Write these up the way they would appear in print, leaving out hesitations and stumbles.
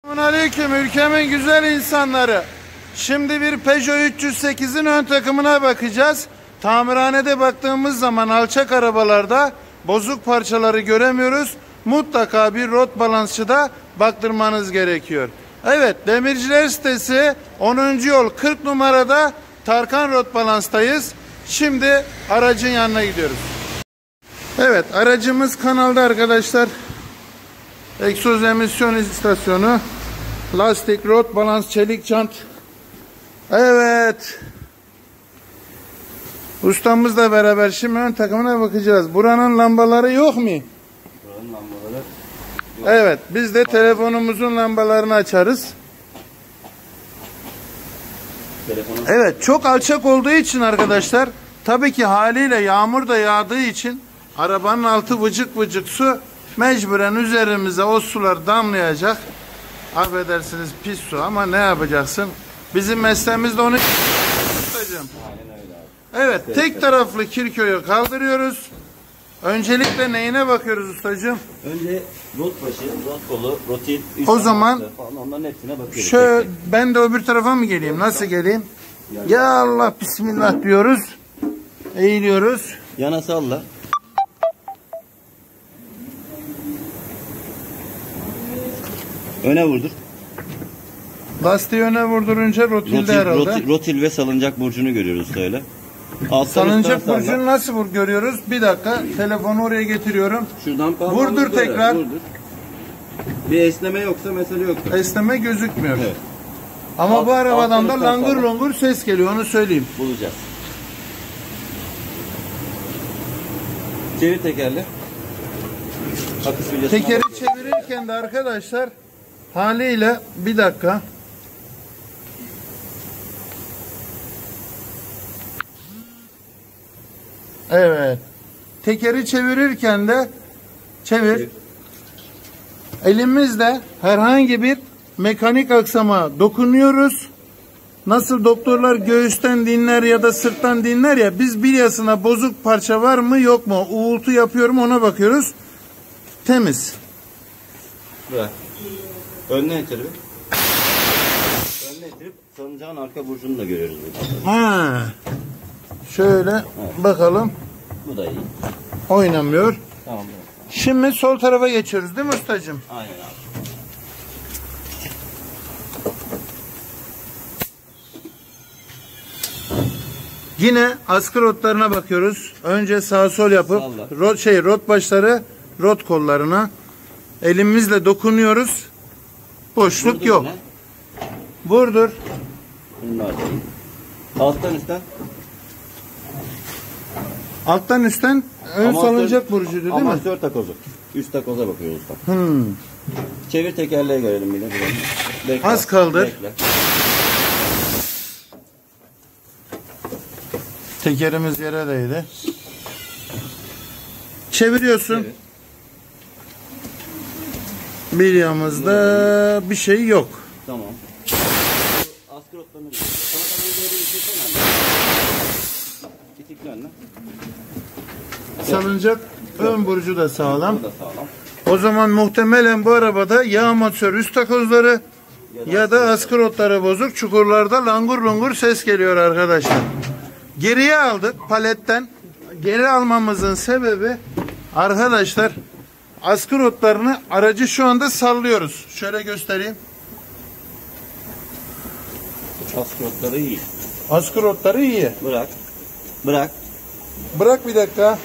Selamünaleyküm ülkemin güzel insanları. Şimdi bir Peugeot 308'in ön takımına bakacağız. Tamirhanede baktığımız zaman alçak arabalarda bozuk parçaları göremiyoruz. Mutlaka bir rot balansçıda baktırmanız gerekiyor. Evet, Demirciler sitesi 10. yol 40 numarada Tarkan Rot Balans'tayız. Şimdi aracın yanına gidiyoruz. Evet, aracımız kanalda arkadaşlar. Egzoz emisyon istasyonu, lastik, rot balans, çelik jant. Evet. Ustamızla beraber şimdi ön takımına bakacağız. Buranın lambaları yok mu? Buranın lambaları yok. Evet, biz de telefonumuzun lambalarını açarız. Evet, çok alçak olduğu için arkadaşlar, tabii ki haliyle yağmur da yağdığı için arabanın altı vıcık vıcık su, mecburen üzerimize o sular damlayacak. Affedersiniz, pis su, ama ne yapacaksın? Bizim mesleğimizde onu tutacağım. Evet, tek taraflı kirköyü kaldırıyoruz. Öncelikle neyine bakıyoruz ustacığım? Önce rot başı, rot kolu, rotil, o zaman falan, onların hepsine bakıyoruz. Şöyle, ben de öbür tarafa mı geleyim? Nasıl geleyim? Ya Allah, bismillah diyoruz. Eğiliyoruz. Yana salla. Öne vurdur. Lastiği öne vurdurunca rotilde herhalde. Rotil ve salıncak burcunu görüyoruz öyle. Salıncak burcunu nasıl görüyoruz? Bir dakika, telefonu oraya getiriyorum. Şuradan vurdur tekrar. Vurdur. Bir esneme yoksa mesele yok. Esneme gözükmüyor. Evet. Ama bu arabadan da langur langur ses geliyor, onu söyleyeyim. Bulacağız. Çevir tekerle. Tekeri çevirirken de arkadaşlar haliyle bir dakika. Evet. Tekeri çevirirken de çevir. Elimizle herhangi bir mekanik aksama dokunuyoruz. Nasıl doktorlar göğüsten dinler ya da sırttan dinler ya, biz bilyasına bozuk parça var mı yok mu, uğultu yapıyorum, ona bakıyoruz. Temiz. Bırak. Önüne itirip. Önüne itirip salıncağın arka burcunu da görüyoruz burada. Ha. Şöyle bakalım. Bu da iyi. Oynamıyor. Tamam. Şimdi sol tarafa geçiyoruz değil mi ustacığım? Aynen abi. Yine askı rotlarına bakıyoruz. Önce sağ sol yapıp rot başları rot kollarına elimizle dokunuyoruz. Boşluk vurdur yok. Yine. Vurdur. Bunlar da iyi. Alttan üstten. Alttan üstten ön salıncak burcuydu değil mi? Amatör takozu. Üst takoza bakıyoruz. Çevir tekerleği görelim bir de. Bekle. Az kaldır. Bekle. Tekerimiz yere değdi. Çeviriyorsun. Evet. Bilyamızda bir şey yok. Tamam. Askı rotlarını salıncak ön burcu da sağlam. O zaman muhtemelen bu arabada ya amatör üst takozları ya da askı rotları bozuk, çukurlarda langur lungur ses geliyor arkadaşlar. Geriye aldık paletten. Geri almamızın sebebi arkadaşlar, askı rotlarını, aracı şu anda sallıyoruz. Şöyle göstereyim. Askı rotları iyi. Askı rotları iyi. Bırak. Bırak. Bırak bir dakika.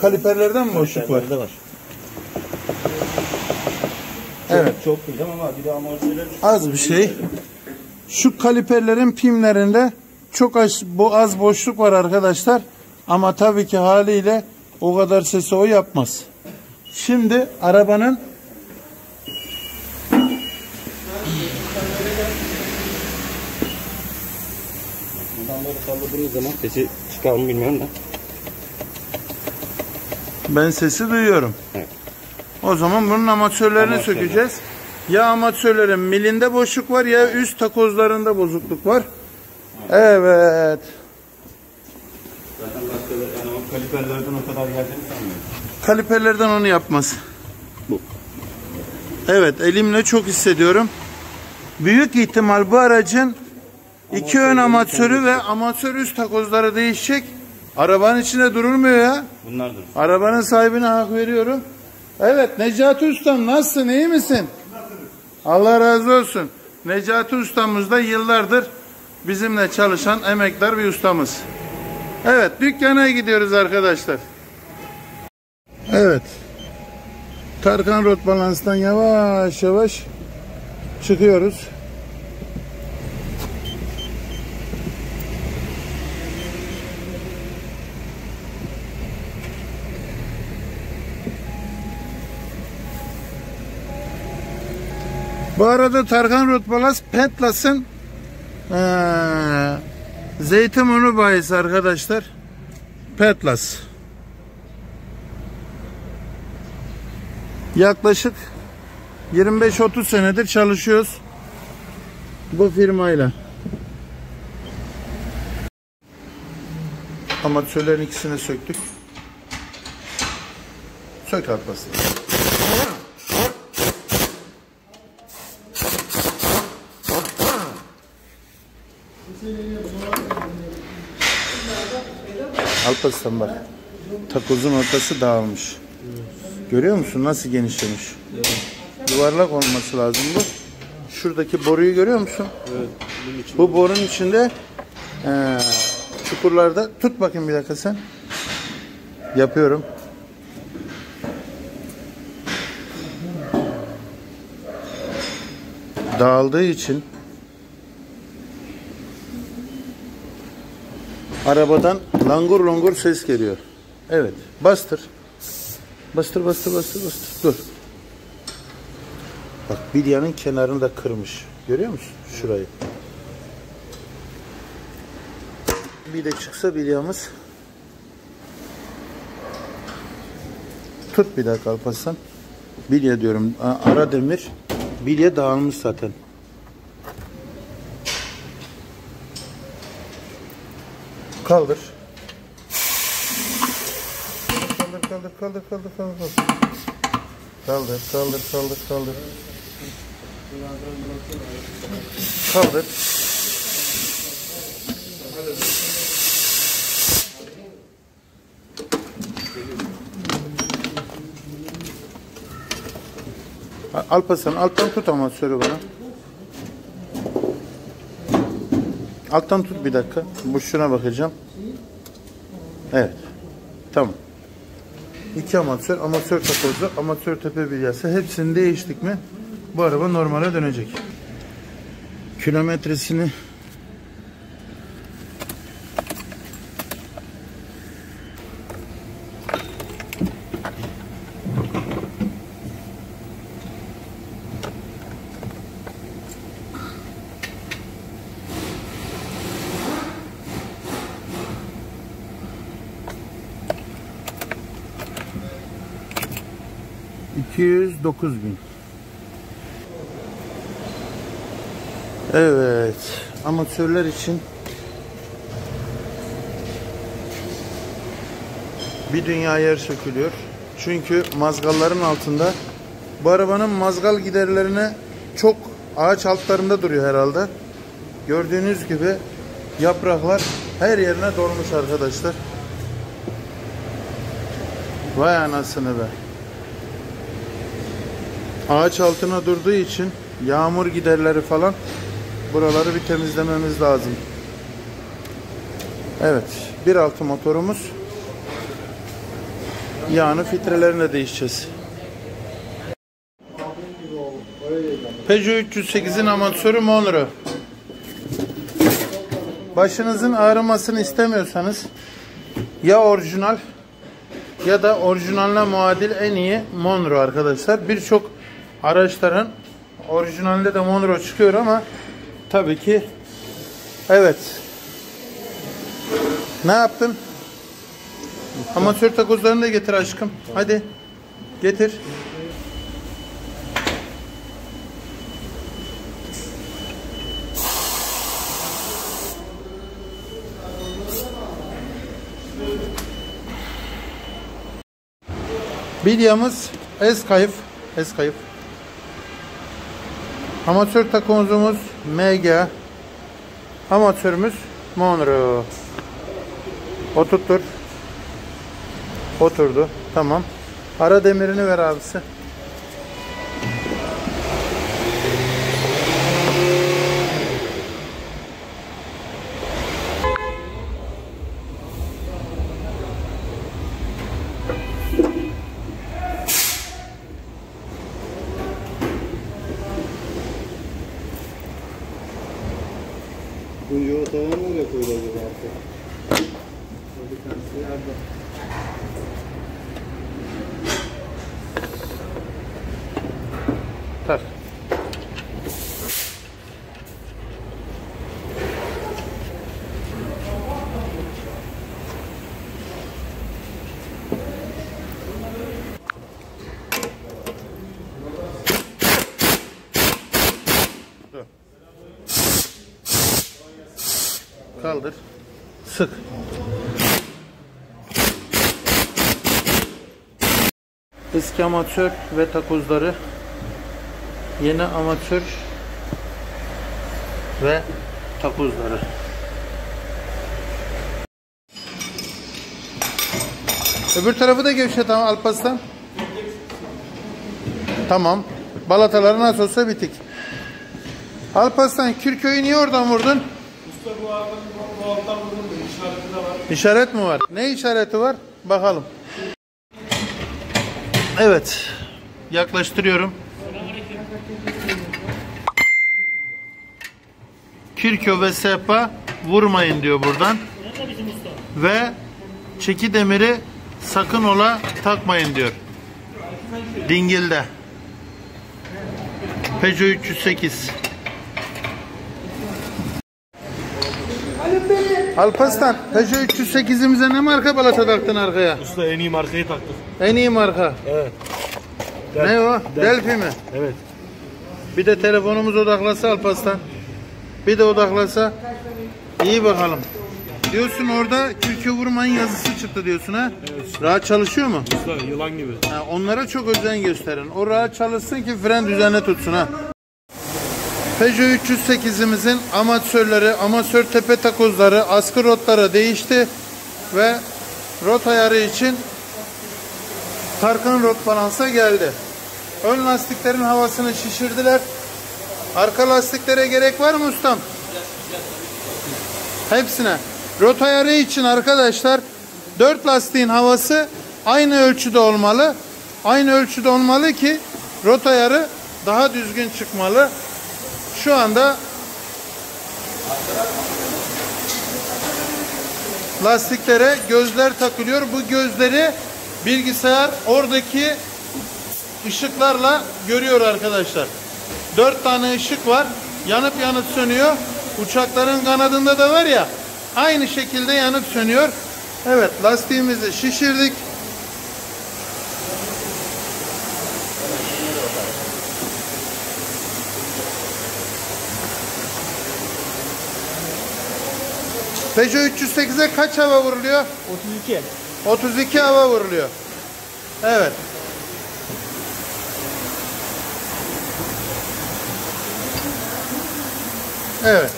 Kaliperlerden mi boşluk var? Var. Evet. Çok güzel ama bir de amortisörler az bir şey. Şu kaliperlerin pimlerinde çok az boşluk var arkadaşlar. Ama tabii ki haliyle o kadar sesi o yapmaz. Şimdi arabanın buradan böyle salladığımız zaman sesi çıkar mı bilmiyorum da. Ben sesi duyuyorum. Evet. O zaman bunun amatörlerini sökeceğiz. Ya amatörlerin milinde boşluk var ya üst takozlarında bozukluk var. Evet. Zaten başka kaliperlerden o kadar geldiğini sanmıyorum. Kaliperlerden onu yapmaz. Bu. Evet, elimle çok hissediyorum. Büyük ihtimal bu aracın iki ön amatörü ve amatör üst takozları değişecek. Arabanın içinde durulmuyor ya. Bunlardır. Arabanın sahibine hak veriyorum. Evet, Necati Ustam nasılsın, iyi misin? Allah razı olsun. Necati Ustamız da yıllardır bizimle çalışan emektar bir ustamız. Evet, dükkana gidiyoruz arkadaşlar. Evet. Tarkan Rot Balans'tan yavaş yavaş çıkıyoruz. Bu arada Tarkan Rot Balans Petlas'ın Zeytinburnu bayisi arkadaşlar. Petlas. Yaklaşık 25-30 senedir çalışıyoruz bu firmayla. Amatörlerin ikisini söktük. Sök atlasın. Alparslan bak. Takozun ortası dağılmış. Görüyor musun nasıl genişlemiş? Evet. Yuvarlak olması lazım bu. Şuradaki boruyu görüyor musun? Evet. Bu borunun içinde çukurlarda. Tut bakayım bir dakika sen. Yapıyorum. Dağıldığı için arabadan langur longur ses geliyor. Evet. Bastır. Bastır, bastır, bastır, bastır. Dur. Bak bilyanın kenarını da kırmış. Görüyor musun? Şurayı. Bir de çıksa bilyamız. Tut bir dakika Alparslan. Bilye diyorum. Ara demir. Bilye dağılmış zaten. Kaldır. Kaldır, kaldır, kaldır, kaldır, kaldır. Kaldır, kaldır, kaldır, kaldır. Kaldır. Alparslan alttan tut ama söyle bana. Alttan tut bir dakika. Bu şuna bakacağım. Evet. Tamam. İki amatör, amatör takozu, amatör tepe bilyası hepsini değiştik mi bu araba normale dönecek. Kilometresini $209.000. Evet, amatörler için bir dünya yer sökülüyor. Çünkü mazgalların altında bu arabanın mazgal giderlerine çok ağaç altlarında duruyor herhalde. Gördüğünüz gibi yapraklar her yerine dolmuş arkadaşlar. Vay anasını be. Ağaç altına durduğu için yağmur giderleri falan buraları bir temizlememiz lazım. Evet, 1.6 motorumuz. Yağını filtrelerine değişeceğiz. Peugeot 308'in amatörü Monroe. Başınızın ağrımasını istemiyorsanız ya orijinal ya da orijinaline muadil en iyi Monroe arkadaşlar. Birçok araçların orijinalinde de Monroe çıkıyor ama tabii ki evet. Ne yaptın? Amatör takozlarını da getir aşkım. Hadi. Getir. Bilyamız S-Kayıf kayıp. Amatör takozumuz MG. Amatörümüz Monroe. Oturtur. Oturdu. Tamam. Ara demirini ver abisi. Kuncu o tavanı nereye koydu acaba artık? Tak. Dur. Kaldır. Sık. Eski amatör ve takozları, yeni amatör ve takozları. Öbür tarafı da gevşet ama Alparslan. Tamam. Balataları nasıl olsa bitik. Alparslan, Kürköy'ü niye oradan vurdun? Usta bu alttan vurdum da işareti de var. İşaret mi var? Ne işareti var? Bakalım. Evet. Yaklaştırıyorum. Kirkö ve sehpa vurmayın diyor buradan. Ve çeki demiri sakın ola takmayın diyor. Dingilde. Peugeot 308. Alparslan, Peugeot 308'imize ne marka balata taktın arkaya? Usta en iyi markayı taktık. En iyi marka. Evet. Ne o? Delphi mi? Evet. Bir de telefonumuz odaklasa Alparslan. Bir de odaklasa. İyi bakalım. Diyorsun orada kürkü vurmayın yazısı çıktı diyorsun ha? Evet. Rahat çalışıyor mu? Usta yılan gibi. Ha, onlara çok özen gösterin. O rahat çalışsın ki fren düzenli tutsun ha. Peugeot 308'imizin amatörleri, amatör tepe takozları, askı rotları değişti ve rot ayarı için Tarkan rot balansa geldi. Ön lastiklerin havasını şişirdiler. Arka lastiklere gerek var mı ustam? Hepsine. Rot ayarı için arkadaşlar 4 lastiğin havası aynı ölçüde olmalı. Aynı ölçüde olmalı ki rot ayarı daha düzgün çıkmalı. Şu anda lastiklere gözler takılıyor. Bu gözleri bilgisayar oradaki ışıklarla görüyor arkadaşlar. 4 tane ışık var. Yanıp yanıp sönüyor. Uçakların kanadında da var ya, aynı şekilde yanıp sönüyor. Evet, lastiğimizi şişirdik. Peugeot 308'e kaç hava vuruluyor? 32. 32 hava vuruluyor. Evet. Evet.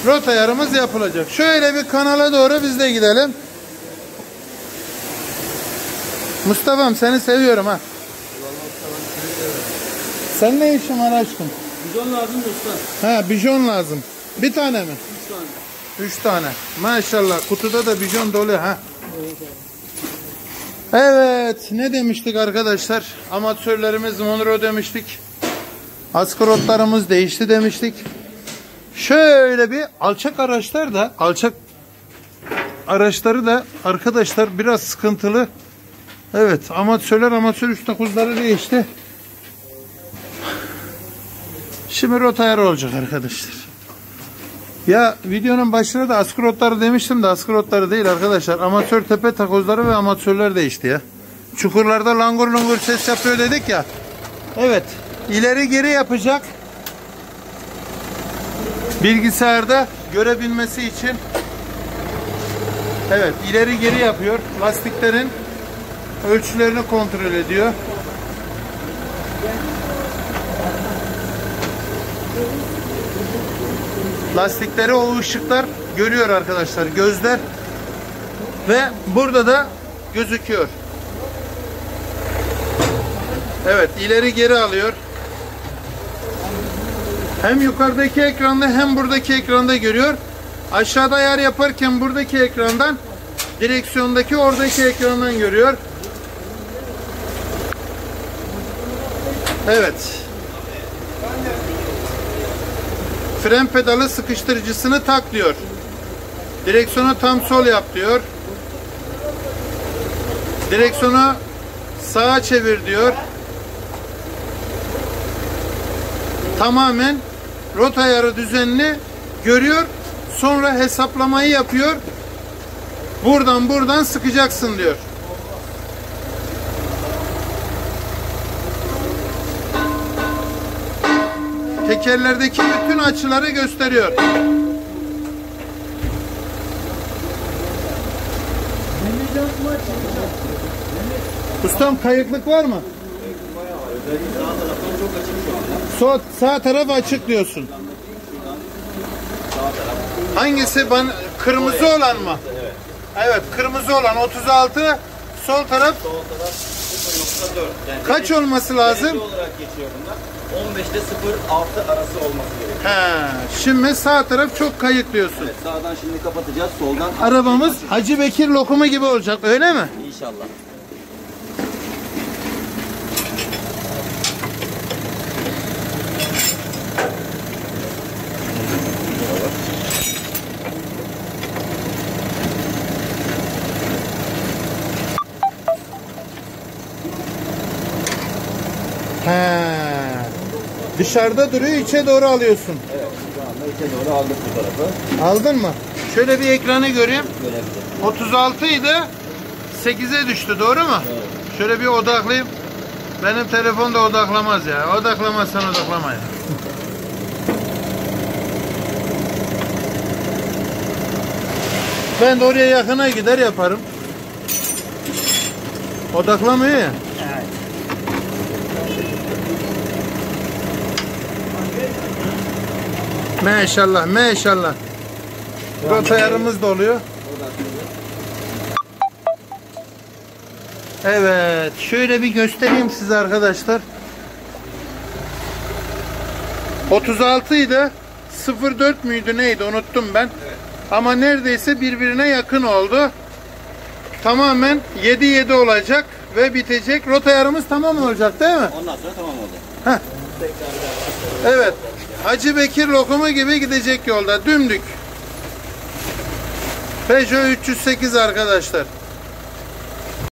Rot ayarımız yapılacak. Şöyle bir kanala doğru biz de gidelim. Mustafa'm, seni seviyorum ha. Sen ne işin var aşkım? Bijon lazım mı usta? Ha, bijon lazım. Bir tane mi? 3 tane. 3 tane. Maşallah, kutuda da bijon dolu ha. Evet, ne demiştik arkadaşlar? Amatörlerimiz Monroe demiştik. Askı rotlarımız değişti demiştik. Şöyle bir alçak araçları da arkadaşlar biraz sıkıntılı. Evet, amatör 309'ları değişti. Şimdi rot ayarı olacak arkadaşlar. Ya videonun başında da askı rotları demiştim de askı rotları değil arkadaşlar. Amatör tepe takozları ve amatörler değişti ya. Çukurlarda langur lungur ses yapıyor dedik ya. Evet, ileri geri yapacak. Bilgisayarda görebilmesi için. Evet, ileri geri yapıyor. Lastiklerin ölçülerini kontrol ediyor. Lastikleri o ışıklar görüyor arkadaşlar, gözler ve burada da gözüküyor. Evet, ileri geri alıyor. Hem yukarıdaki ekranda hem buradaki ekranda görüyor. Aşağıda ayar yaparken buradaki ekrandan, direksiyondaki oradaki ekrandan görüyor. Evet. Fren pedalı sıkıştırıcısını tak diyor. Direksiyonu tam sol yap diyor. Direksiyonu sağa çevir diyor. Tamamen rota ayarı düzenini görüyor. Sonra hesaplamayı yapıyor. Buradan sıkacaksın diyor. Tekerlerdeki bütün açıları gösteriyor. Ustam, kayıklık var mı? Sağ taraf açık diyorsun. Hangisi? Kırmızı olan mı? Evet, kırmızı olan 36, sol taraf 0.4. Yani kaç olması lazım? derece olarak geçiyor bunlar. 15'te 0.6 arası olması gerekiyor. He, şimdi sağ taraf çok kayık diyorsun. Evet, sağdan şimdi kapatacağız, soldan. Arabamız Hacı Bekir lokumu gibi olacak, öyle mi? İnşallah. He. Dışarıda duruyor, içe doğru alıyorsun. Evet, şu anda içe doğru aldık bu tarafı. Aldın mı? Şöyle bir ekranı göreyim. Görebiliriz. 36 idi, 8'e düştü, doğru mu? Evet. Şöyle bir odaklayayım. Benim telefon da odaklamaz ya. Odaklamazsan odaklama ya. Ben de oraya yakına gider yaparım. Odaklamıyor ya. Evet. Maşallah, maşallah. Rota ayarımız da oluyor. Evet, şöyle bir göstereyim size arkadaşlar. 36 idi. 04 müydü neydi unuttum ben. Evet. Ama neredeyse birbirine yakın oldu. Tamamen 7-7 olacak ve bitecek. Rota ayarımız tamam olacak değil mi? Ondan sonra tamam oldu. Heh. Evet. Hacı Bekir lokumu gibi gidecek yolda dümdük. Peugeot 308 arkadaşlar.